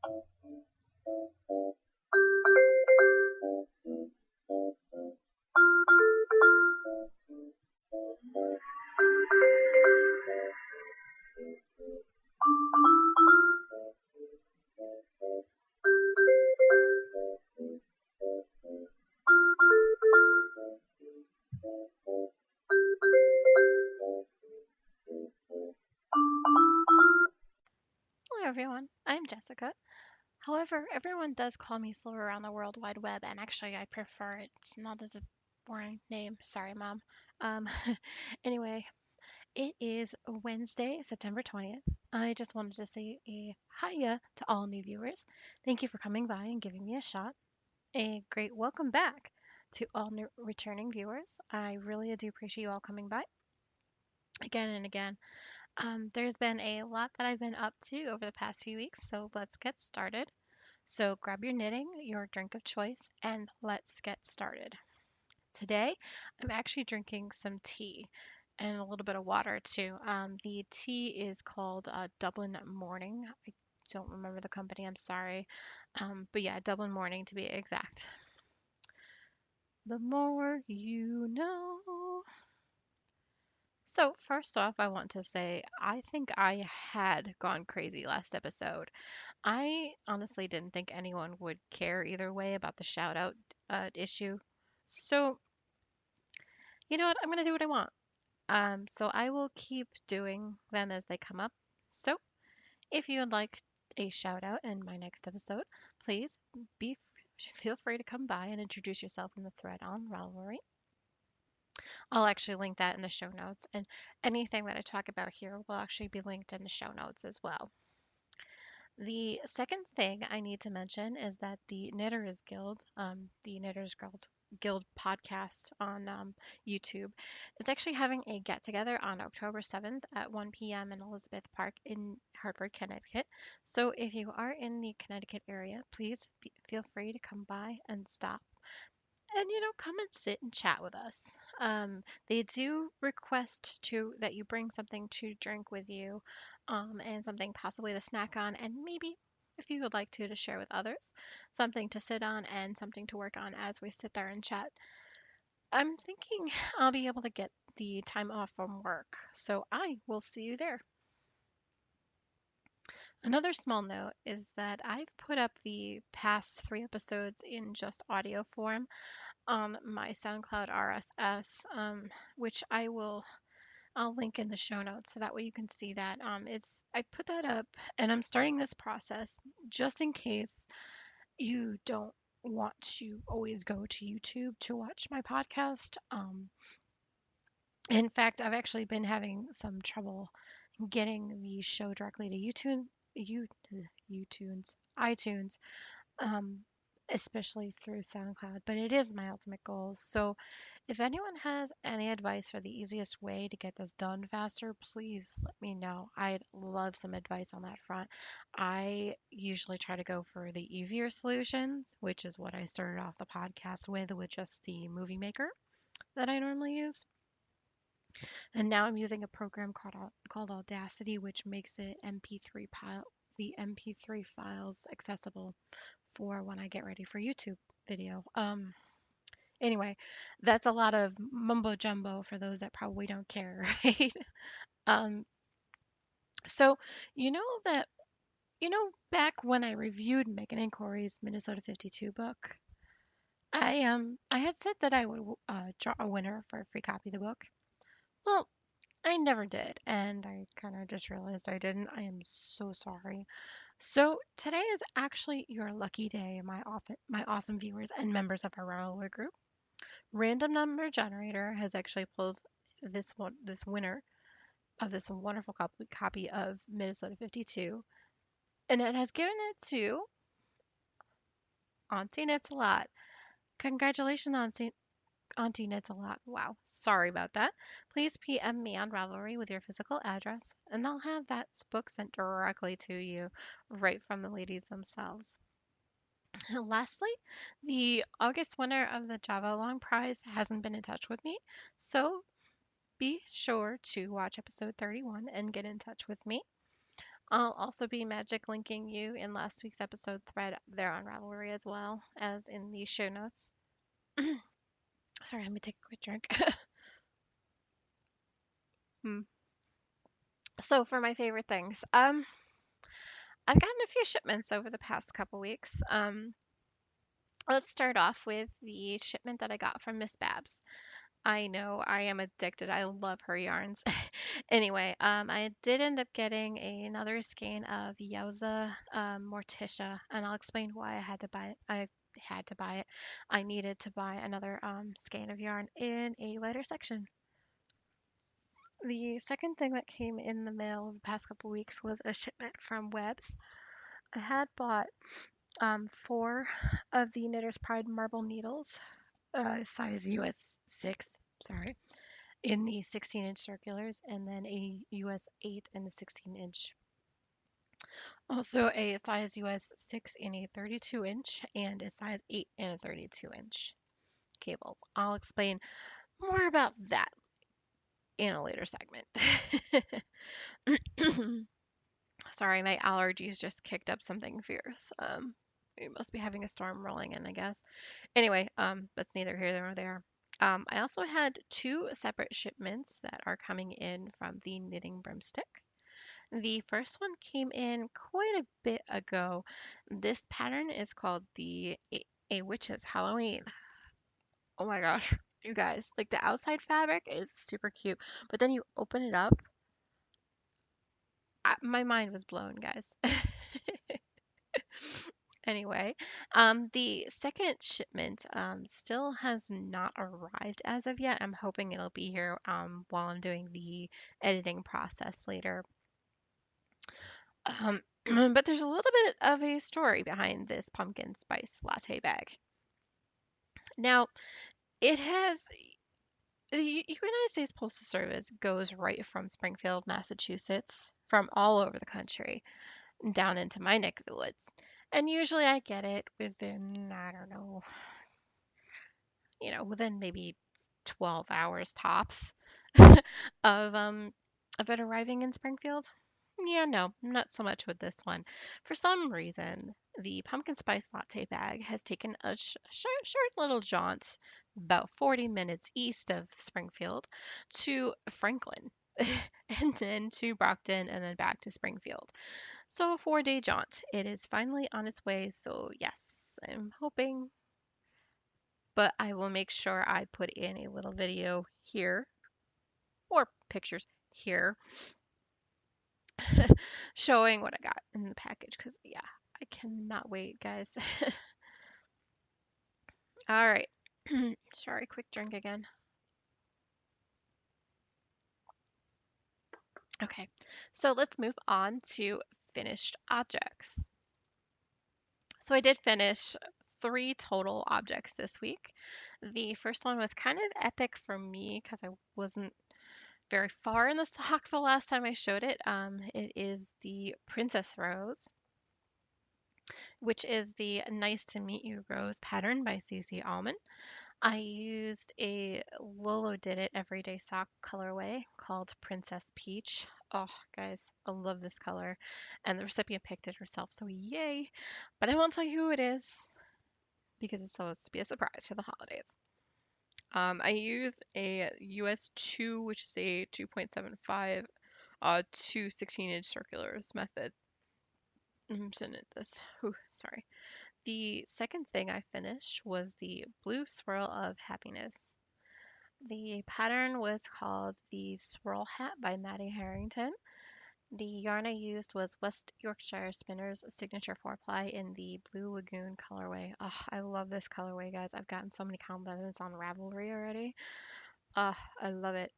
Hello, everyone. I'm Jessica. However, everyone does call me Slow around the World Wide Web, and actually, I prefer it. It's not as a boring name. Sorry, Mom. Um, anyway, it is Wednesday, September 20th. I just wanted to say a hiya to all new viewers. Thank you for coming by and giving me a shot. A great welcome back to all new returning viewers. I really do appreciate you all coming by again and again. There's been a lot that I've been up to over the past few weeks, so let's get started. So grab your knitting, your drink of choice, and let's get started. Today, I'm actually drinking some tea and a little bit of water too. The tea is called Dublin Morning. I don't remember the company, I'm sorry. But yeah, Dublin Morning to be exact. The more you know. So, first off, I want to say I think I had gone crazy last episode. I honestly didn't think anyone would care either way about the shout out issue. So, you know what? I'm going to do what I want. So I will keep doing them as they come up. So, if you would like a shout out in my next episode, please be feel free to come by and introduce yourself in the thread on Ravelry. I'll actually link that in the show notes, and anything that I talk about here will actually be linked in the show notes as well. The second thing I need to mention is that the Knitters Guild podcast on YouTube is actually having a get together on October 7th at 1 p.m. in Elizabeth Park in Hartford, Connecticut. So if you are in the Connecticut area, please feel free to come by and stop and come and sit and chat with us. They do request to that you bring something to drink with you, and something possibly to snack on, and maybe if you would like to share with others, something to sit on and something to work on as we sit there and chat. I'm thinking I'll be able to get the time off from work, so I will see you there. Another small note is that I've put up the past 3 episodes in just audio form on my SoundCloud RSS, which I'll link in the show notes so that way you can see that. It's I put that up and I'm starting this process just in case you don't want to always go to YouTube to watch my podcast. In fact, I've actually been having some trouble getting the show directly to iTunes, um, especially through SoundCloud, but it is my ultimate goal. So if anyone has any advice for the easiest way to get this done faster, please let me know. I'd love some advice on that front. I usually try to go for the easier solutions, which is what I started off the podcast with just the movie maker that I normally use. And now I'm using a program called Audacity, which makes the MP3 files accessible for when I get ready for YouTube video. Anyway, that's a lot of mumbo jumbo for those that probably don't care, right? Um, so back when I reviewed Megan Inquiry's Minnesota 52 book, I had said that I would draw a winner for a free copy of the book. Well, I never did, and I kind of just realized I didn't. I am so sorry. So today is actually your lucky day, my awesome viewers and members of our Railway group. Random number generator has actually pulled this winner of this wonderful copy of Minnesota 52, and it has given it to Auntie Knits a Lot. Congratulations, Auntie Knits a Lot. Wow, sorry about that. Please PM me on Ravelry with your physical address, and I'll have that book sent directly to you right from the ladies themselves. Lastly, the August winner of the Java Long Prize hasn't been in touch with me, so be sure to watch episode 31 and get in touch with me. I'll also be magic linking you in last week's episode thread there on Ravelry as well as in the show notes. Sorry, let me take a quick drink. Hmm. So for my favorite things, I've gotten a few shipments over the past couple weeks. Let's start off with the shipment that I got from Miss Babs. I know I am addicted. I love her yarns. Anyway, I did end up getting another skein of Yowza Morticia, and I'll explain why I had to buy it. I had to buy it. I needed to buy another skein of yarn in a lighter section. The second thing that came in the mail the past couple weeks was a shipment from Webs. I had bought four of the Knitter's Pride marble needles, size US 6, sorry, in the 16-inch circulars, and then a US 8 in the 16-inch. Also, a size US 6 in a 32-inch and a size 8 in a 32-inch cables. I'll explain more about that in a later segment. Sorry, my allergies just kicked up something fierce. We must be having a storm rolling in, I guess. Anyway, that's neither here nor there. I also had two separate shipments that are coming in from the Knitting Broomstick. The first one came in quite a bit ago. This pattern is called A Witch's Halloween. Oh my gosh, you guys, like the outside fabric is super cute, but then you open it up. My mind was blown, guys. Anyway, the second shipment still has not arrived as of yet. I'm hoping it'll be here while I'm doing the editing process later. But there's a little bit of a story behind this pumpkin spice latte bag. Now, it has the United States Postal Service goes right from Springfield, Massachusetts, from all over the country, down into my neck of the woods. And usually I get it within, I don't know, within maybe 12 hours tops of it arriving in Springfield. Yeah, no, not so much with this one. For some reason, the pumpkin spice latte bag has taken a short little jaunt about 40 minutes east of Springfield to Franklin, and then to Brockton, and then back to Springfield. So a 4-day jaunt. It is finally on its way, so yes, I'm hoping, but I will make sure I put in a little video here or pictures here showing what I got in the package because, yeah, I cannot wait, guys. All right. Sorry, quick drink again. Okay, so let's move on to finished objects. So I did finish 3 total objects this week. The first one was kind of epic for me because I wasn't very far in the sock the last time I showed it. It is the Princess Rose, which is the Nice to Meet You Rose pattern by CC Allman. I used a Lolo Did It everyday sock colorway called Princess Peach. Oh, guys, I love this color. And the recipient picked it herself, so yay. But I won't tell you who it is because it's supposed to be a surprise for the holidays. I use a US 2, which is a 2.75 to 16-inch circulars method. I'm sending this. Ooh, sorry. The second thing I finished was the Blue Swirl of Happiness. The pattern was called the Swirl Hat by Maddie Harrington. The yarn I used was West Yorkshire Spinners Signature 4-ply in the Blue Lagoon colorway. Oh, I love this colorway, guys. I've gotten so many compliments on Ravelry already. I love it.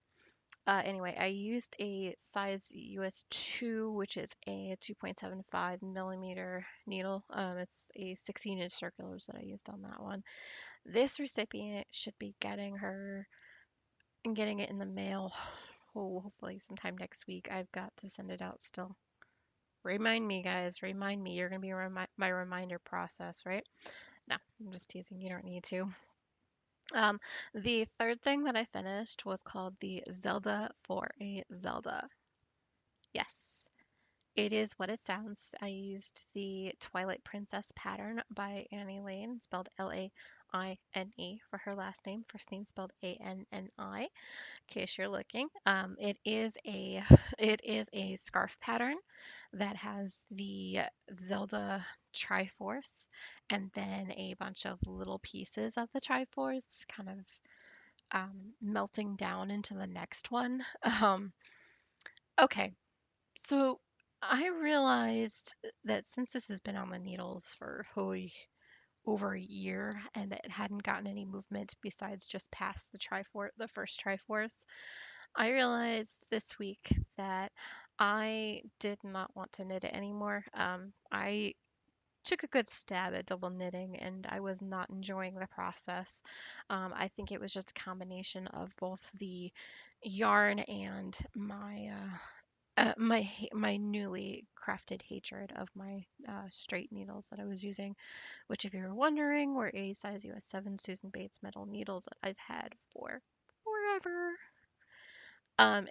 Anyway, I used a size US 2, which is a 2.75 millimeter needle. It's a 16-inch circulars that I used on that one. This recipient should be getting her and getting it in the mail. Oh, hopefully sometime next week. I've got to send it out still. Remind me, guys. Remind me. You're gonna be my reminder process, right? No, I'm just teasing. You don't need to. Um, the third thing that I finished was called the Zelda for a Zelda. Yes. It is what it sounds. I used the Twilight Princess pattern by Annie Lane, spelled Laine for her last name. First name spelled Anni, in case you're looking. It is a it is a scarf pattern that has the Zelda Triforce and then a bunch of little pieces of the Triforce kind of melting down into the next one. Okay, so I realized that since this has been on the needles for over a year and it hadn't gotten any movement besides just past the first Triforce, I realized this week that I did not want to knit it anymore. I took a good stab at double knitting and I was not enjoying the process. I think it was just a combination of both the yarn and my newly crafted hatred of my straight needles that I was using, which, if you were wondering, were a size US 7 Susan Bates metal needles that I've had for forever.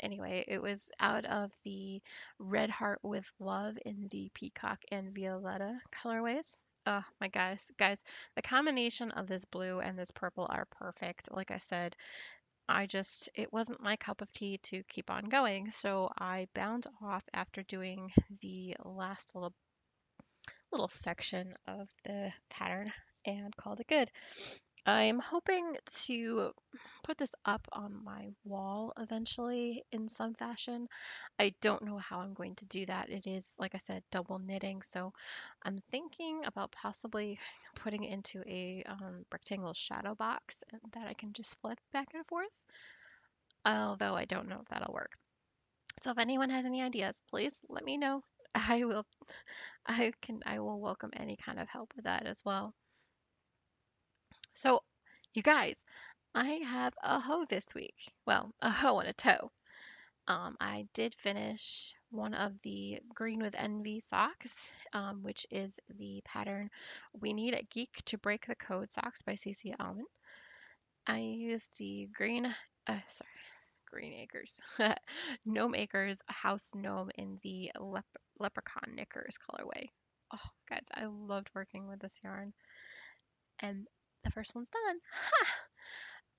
Anyway, it was out of the Red Heart with Love in the Peacock and Violetta colorways. Oh my guys, the combination of this blue and this purple are perfect. Like I said, it wasn't my cup of tea to keep on going, so I bound off after doing the last little section of the pattern and called it good. I'm hoping to put this up on my wall eventually in some fashion. I don't know how I'm going to do that. It is, like I said, double knitting, so I'm thinking about possibly putting it into a rectangle shadow box that I can just flip back and forth, although I don't know if that'll work. So if anyone has any ideas, please let me know. I will I will welcome any kind of help with that as well. So you guys, I have a hoe this week. Well, a hoe and a toe. I did finish one of the Green with Envy socks, which is the pattern We Need a Geek to Break the Code socks by Cece Almond. I used the Green Acres, Gnome Acres House Gnome in the Leprechaun Knickers colorway. Oh, guys, I loved working with this yarn, and the first one's done.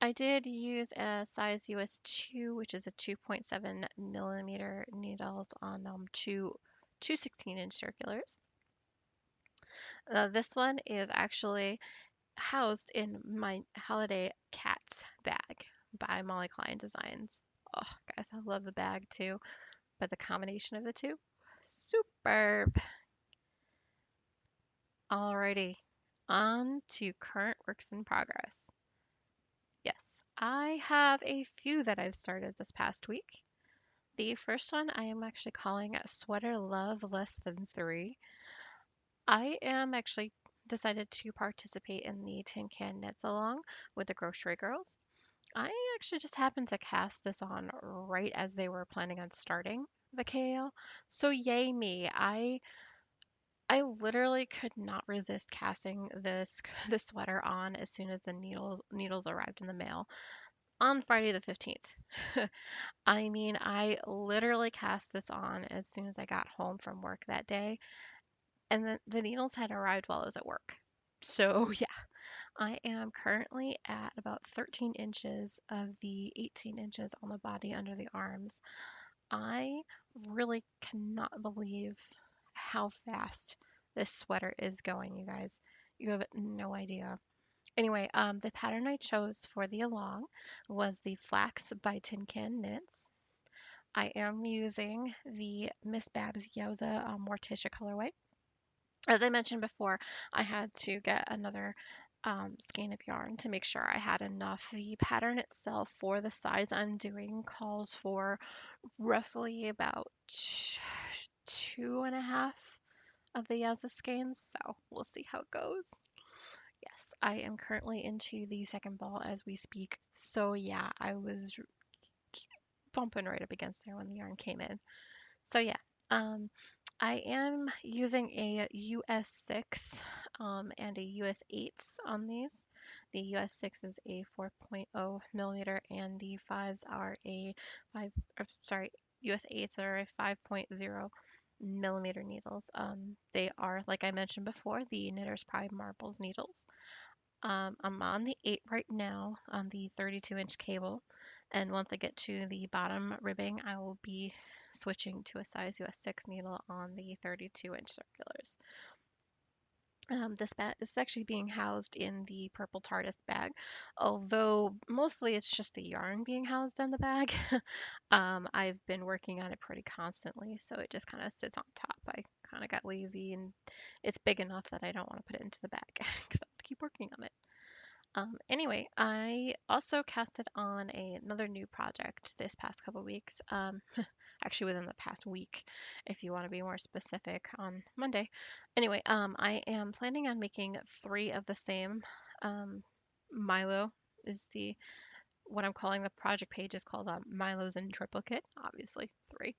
I did use a size US 2, which is a 2.7 millimeter needles on two 16-inch circulars. This one is actually housed in my holiday cats bag by Molly Klein Designs. Oh, guys, I love the bag too, but the combination of the two, superb. Alrighty, on to current works in progress. Yes, I have a few that I've started this past week. The first one I am actually calling Sweater Love Less Than 3. I am actually decided to participate in the Tin Can Knits Along with the Grocery Girls. I actually just happened to cast this on right as they were planning on starting the KL. So yay me. I literally could not resist casting the sweater on as soon as the needles arrived in the mail on Friday the 15th. I mean, I literally cast this on as soon as I got home from work that day, and the needles had arrived while I was at work. So, yeah, I am currently at about 13 inches of the 18 inches on the body under the arms. I really cannot believe how fast this sweater is going, you guys. You have no idea. Anyway, the pattern I chose for the along was the Flax by Tin Can Knits. I am using the Miss Babs Yowza Morticia colorway. As I mentioned before, I had to get another skein of yarn to make sure I had enough. The pattern itself for the size I'm doing calls for roughly about 2.5 of the Yowza skeins, so we'll see how it goes. Yes, I am currently into the second ball as we speak. So yeah, I was bumping right up against there when the yarn came in. So yeah, um, I am using a US 6 and a US 8 on these. The US 6 is a 4.0 millimeter and the 5s are a 5, or, sorry, US 8s are a 5.0. millimeter needles. They are, like I mentioned before, the Knitter's Pride Marbles needles. I'm on the 8 right now on the 32-inch cable, and once I get to the bottom ribbing, I will be switching to a size US 6 needle on the 32-inch circulars. This is actually being housed in the purple TARDIS bag, although mostly it's just the yarn being housed in the bag. I've been working on it pretty constantly, so it just kind of sits on top. I kind of got lazy, and it's big enough that I don't want to put it into the bag because I want to keep working on it. Anyway, I also casted on another new project this past couple weeks. Actually, within the past week, if you want to be more specific, on Monday. Anyway, I am planning on making three of the same. Um, Milo is the what I'm calling the project page is called Milo's in Triplicate, obviously three.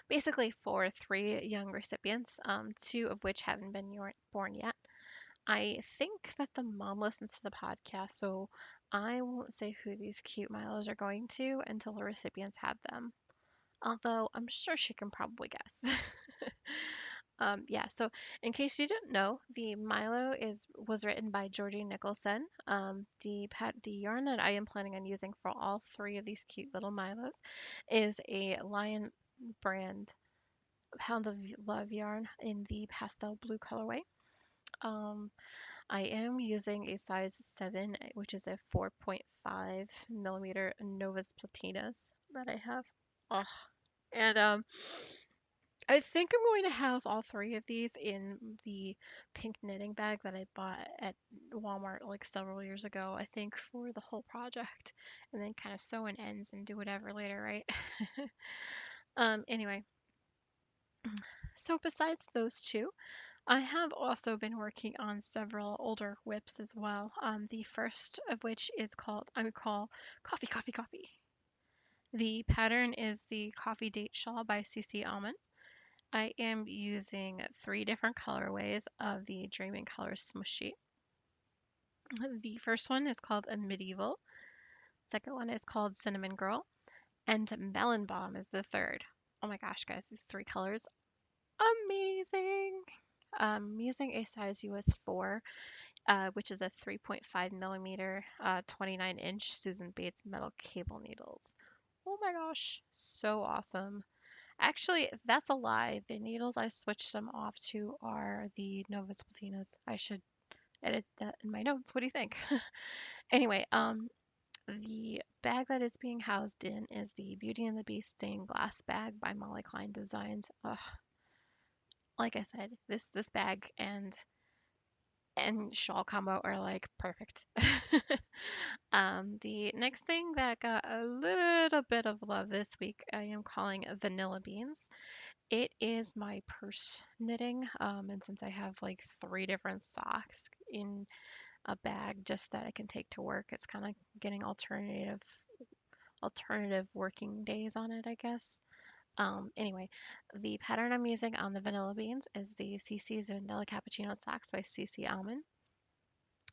Basically for three young recipients, two of which haven't been born yet. I think that the mom listens to the podcast, so I won't say who these cute Milos are going to until the recipients have them. Although I'm sure she can probably guess. Yeah, so in case you didn't know, the Milo was written by Georgie Nicholson. The yarn that I am planning on using for all three of these cute little Milos is a Lion brand Pound of Love yarn in the pastel blue colorway. Um, I am using a size 7, which is a 4.5 millimeter Novas Platinas that I have. Oh, and I think I'm going to house all three of these in the pink knitting bag that I bought at Walmart like several years ago, I think for the whole project, and then kind of sew in ends and do whatever later, right? Anyway, so besides those two, I have also been working on several older whips as well. The first of which is called I would call Coffee Coffee Coffee. The pattern is the Coffee Date Shawl by CC Almond. I am using three different colorways of the Dreaming Colors Smushy. The first one is called a Medieval. Second one is called Cinnamon Girl, and Melon Bomb is the third. Oh my gosh, guys, these three colors, amazing! I'm using a size US 4, which is a 3.5 millimeter, 29-inch Susan Bates metal cable needles. Oh my gosh, so awesome. Actually, that's a lie. The needles I switched them off to are the Novus Platinas. I should edit that in my notes. What do you think? Anyway, the bag that is being housed in is the Beauty and the Beast stained glass bag by Molly Klein Designs. Ugh, like I said, this bag and shawl combo are like perfect. The next thing that got a little bit of love this week, I am calling Vanilla Beans. It is my purse knitting, and since I have like three different socks in a bag just that I can take to work, it's kind of getting alternative working days on it, I guess. Anyway, the pattern I'm using on the vanilla beans is the CC's Vanilla Cappuccino Socks by CC Almond.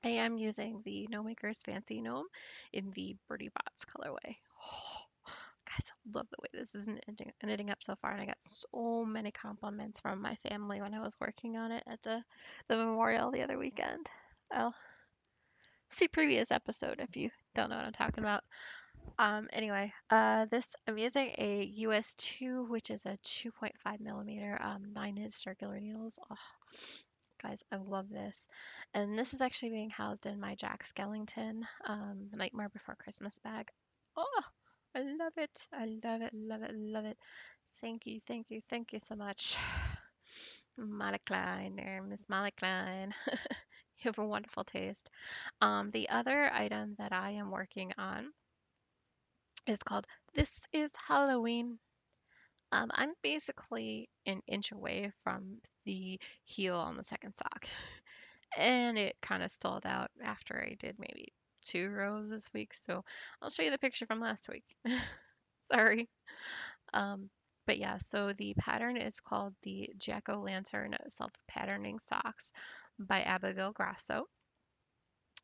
I am using the No Maker's Fancy Gnome in the Birdie Bots colorway. Guys, I love the way this is knitting up so far, and I got so many compliments from my family when I was working on it at the memorial the other weekend. I'll see previous episode if you don't know what I'm talking about. Anyway, this I'm using a US 2, which is a 2.5 millimeter 9-inch circular needles. Oh, guys, I love this. And this is actually being housed in my Jack Skellington Nightmare Before Christmas bag. Oh, I love it. I love it, love it, love it. Thank you, thank you, thank you so much. Molly Klein there, Miss Molly Klein. You have a wonderful taste. The other item that I am working on is called This is Halloween. I'm basically an inch away from the heel on the second sock, and it kind of stalled out after I did maybe 2 rows this week. So I'll show you the picture from last week. Sorry. Um, but yeah, so the pattern is called the Jack-o'-lantern self-patterning socks by Abigail Grasso.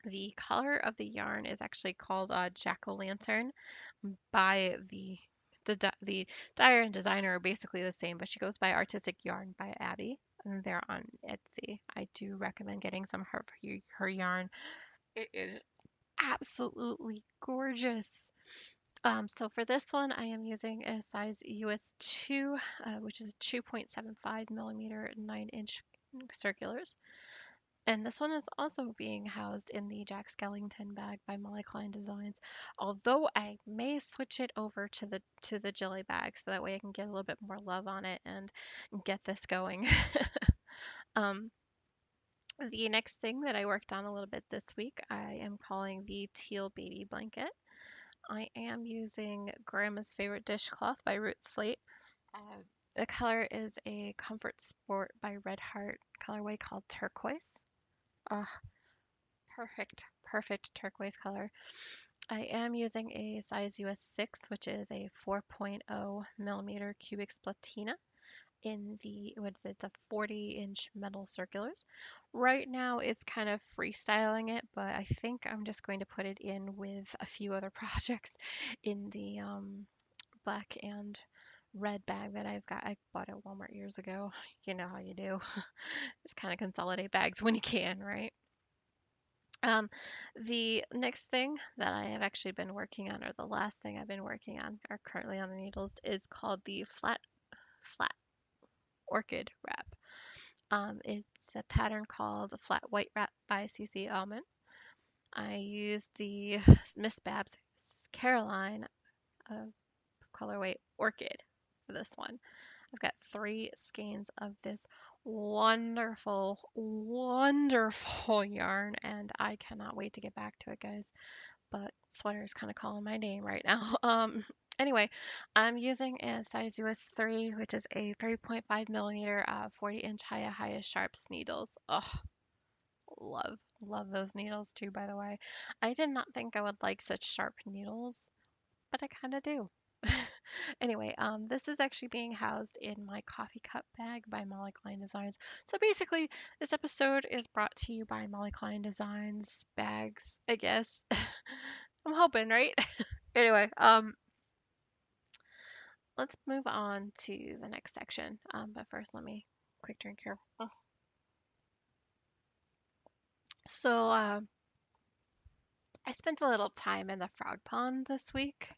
The color of the yarn is actually called Jack-o'-lantern by the the dyer and designer are basically the same, but she goes by Artistic Yarn by Abby, and they're on Etsy. I do recommend getting some of her yarn. It is absolutely gorgeous. So for this one, I am using a size US 2, which is a 2.75 millimeter 9-inch circulars. And this one is also being housed in the Jack Skellington bag by Molly Klein Designs. Although I may switch it over to the Jilly bag so that way I can get a little bit more love on it and get this going. um, the next thing that I worked on a little bit this week, I am calling the Teal Baby Blanket. I am using Grandma's Favorite Dishcloth by Root Slate. The color is a Comfort Sport by Red Heart colorway called Turquoise. Uh, perfect turquoise color. I am using a size US 6, which is a 4.0 millimeter cubic splatina in the, what is it, the 40-inch metal circulars. Right now it's kind of freestyling it, but I think I'm just going to put it in with a few other projects in the black and red bag that I've got. I bought at Walmart years ago. You know how you do. Just kind of consolidate bags when you can, right? Um, the next thing that I have actually been working on, or the last thing I've been working on, or currently on the needles, is called the flat orchid wrap. It's a pattern called Flat White Wrap by CC Allman. I used the Miss Babs Caroline uh, colorway Orchid for this one. I've got 3 skeins of this wonderful yarn, and I cannot wait to get back to it, guys. But sweater is kind of calling my name right now. Anyway, I'm using a size US 3, which is a 3.5 millimeter 40-inch highest sharps needles. Oh, love those needles too, by the way. I did not think I would like such sharp needles, but I kind of do. Anyway, this is actually being housed in my coffee cup bag by Molly Klein Designs. So basically, this episode is brought to you by Molly Klein Designs bags, I guess. I'm hoping, right? Anyway, let's move on to the next section. But first, let me quick drink here. Oh. So, I spent a little time in the frog pond this week.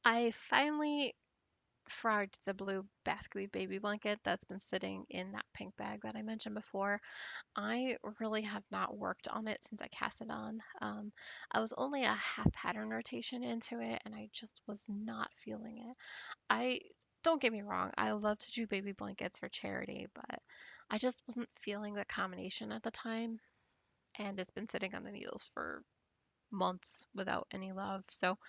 I finally frogged the blue Basket baby blanket that's been sitting in that pink bag that I mentioned before. I really have not worked on it since I cast it on. I was only a half pattern rotation into it, and I just was not feeling it. I don't get me wrong, I love to do baby blankets for charity, but I just wasn't feeling the combination at the time, and it's been sitting on the needles for months without any love. So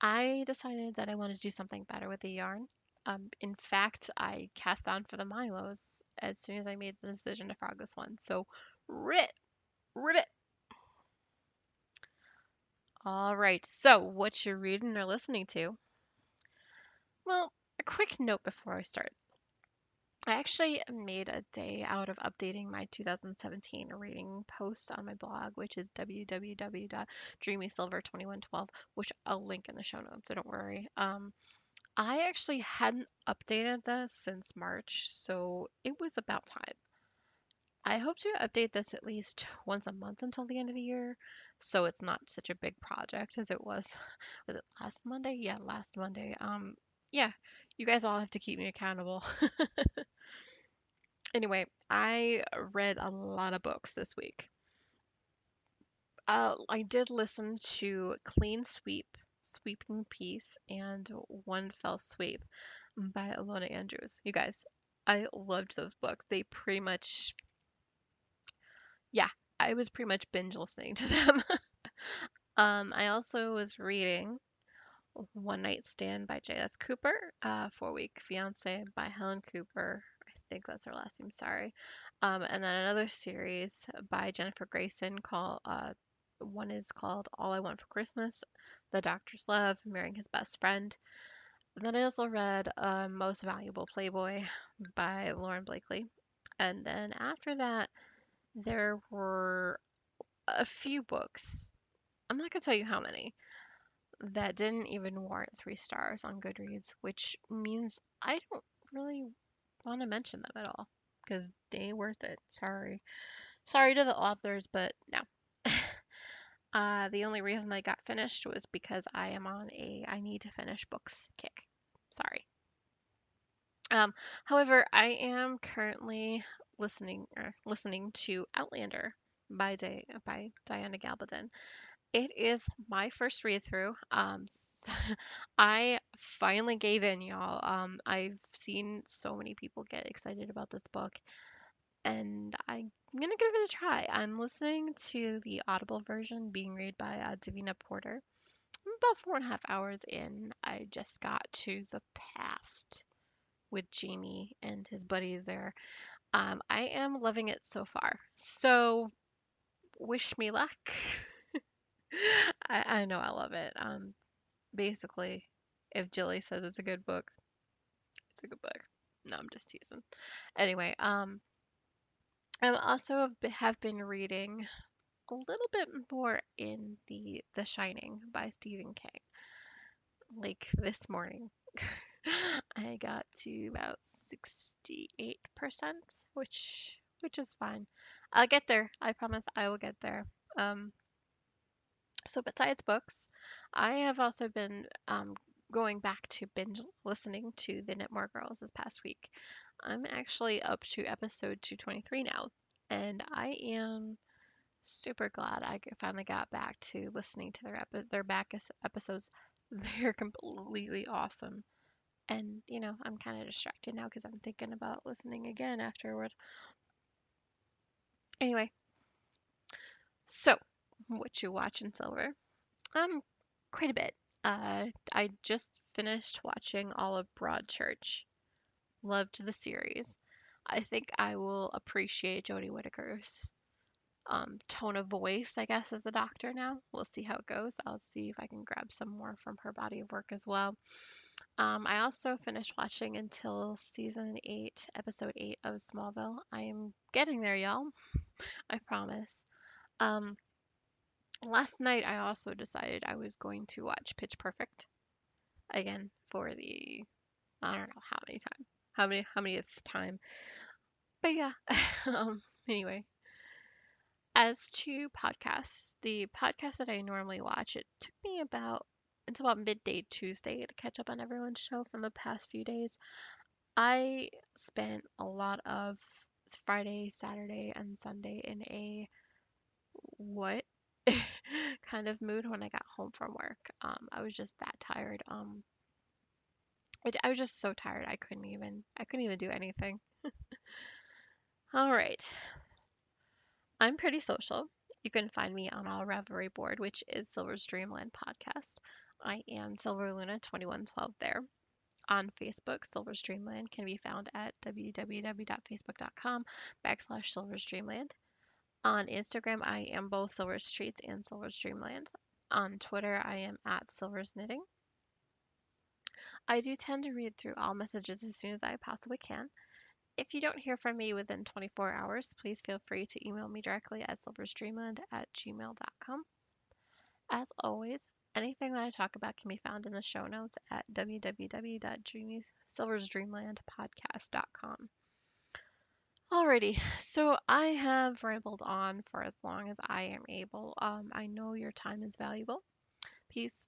I decided that I wanted to do something better with the yarn. In fact, I cast on for the Milos as soon as I made the decision to frog this one. So ribbit, ribbit. All right. So what you're reading or listening to? Well, a quick note before I start. I actually made a day out of updating my 2017 rating post on my blog, which is www.dreamysilver2112, which I'll link in the show notes, so don't worry. I actually hadn't updated this since March, so it was about time. I hope to update this at least once a month until the end of the year, so it's not such a big project as it was. Was it last Monday? Yeah, last Monday. Yeah, you guys all have to keep me accountable. Anyway, I read a lot of books this week. I did listen to Clean Sweep, Sweeping Peace, and One Fell Sweep by Alona Andrews. You guys, I loved those books. They pretty much, yeah, I was pretty much binge listening to them. I also was reading One Night Stand by J.S. Cooper, 4-Week Fiance by Helen Cooper. I think that's her last name, sorry. And then another series by Jennifer Grayson called, one is called All I Want for Christmas, The Doctor's Love, Marrying His Best Friend. And then I also read Most Valuable Playboy by Lauren Blakely. And then after that, there were a few books. I'm not going to tell you how many, that didn't even warrant 3 stars on Goodreads, which means I don't really want to mention them at all because they ain't worth it. Sorry. Sorry to the authors, but no. The only reason I got finished was because I am on a I need to finish books kick. Sorry. Um, However, I am currently listening to Outlander by Diana Gabaldon. It is my first read through. I finally gave in, y'all. I've seen so many people get excited about this book, and I'm gonna give it a try. I'm listening to the Audible version being read by Davina Porter. I'm about 4.5 hours in. I just got to the past with Jamie and his buddies there. I am loving it so far. So wish me luck. I know I love it. Basically, if Jilly says it's a good book, it's a good book. No, I'm just teasing. Anyway, I'm also have been reading a little bit more in The Shining by Stephen King. Like this morning, I got to about 68%, which is fine. I'll get there. I promise I will get there. Um, so besides books, I have also been going back to binge listening to the Knitmore Girls this past week. I'm actually up to episode 223 now, and I am super glad I finally got back to listening to their back episodes. They're completely awesome. And, I'm kind of distracted now because I'm thinking about listening again afterward. Anyway, so what you watching, Silver? Quite a bit. I just finished watching all of Broadchurch. Loved the series. I think I will appreciate Jodie Whittaker's tone of voice, I guess, as a doctor now. We'll see how it goes. I'll see if I can grab some more from her body of work as well. I also finished watching until season 8, episode 8 of Smallville. I am getting there, y'all. I promise. Um, Last night I also decided I was going to watch Pitch Perfect again for the I don't know how manyth time. But yeah. Anyway, as to podcasts, the podcast that I normally watch, it took me about until about midday Tuesday to catch up on everyone's show from the past few days. I spent a lot of Friday, Saturday, and Sunday in a what kind of mood when I got home from work. I was just that tired. I was just so tired. I couldn't even do anything. All right. I'm pretty social. You can find me on our Ravelry board, which is Silver's Dreamland podcast. I am Silver Luna 2112 there. On Facebook, Silver's Dreamland can be found at www.facebook.com/Silver's Dreamland. On Instagram, I am both Silver's Treats and Silver's Dreamland. On Twitter, I am at Silver's Knitting. I do tend to read through all messages as soon as I possibly can. If you don't hear from me within 24 hours, please feel free to email me directly at silversdreamland@gmail.com. As always, anything that I talk about can be found in the show notes at www.silversdreamlandpodcast.com. Alrighty, so I have rambled on for as long as I am able. I know your time is valuable. Please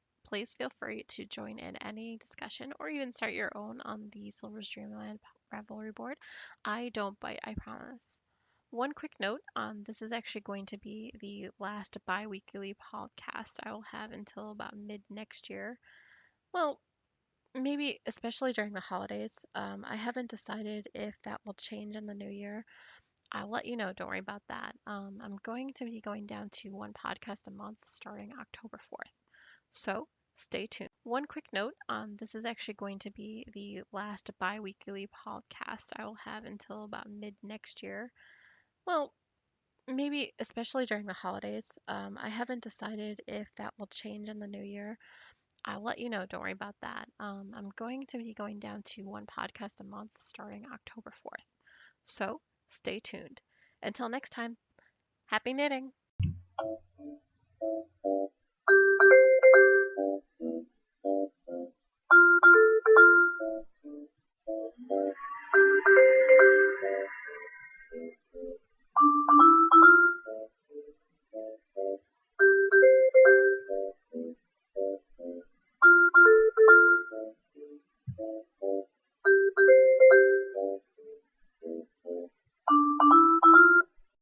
feel free to join in any discussion or even start your own on the Silver's Dreamland Ravelry board. I don't bite, I promise. One quick note, this is actually going to be the last bi-weekly podcast I will have until about mid next year. Well, maybe especially during the holidays. I haven't decided if that will change in the new year. I'll let you know. Don't worry about that. I'm going to be going down to one podcast a month starting October 4th. So stay tuned. One quick note, this is actually going to be the last bi-weekly podcast I will have until about mid next year. Well, maybe especially during the holidays. I haven't decided if that will change in the new year. I'll let you know. Don't worry about that. I'm going to be going down to one podcast a month starting October 4th. So stay tuned. Until next time, happy knitting!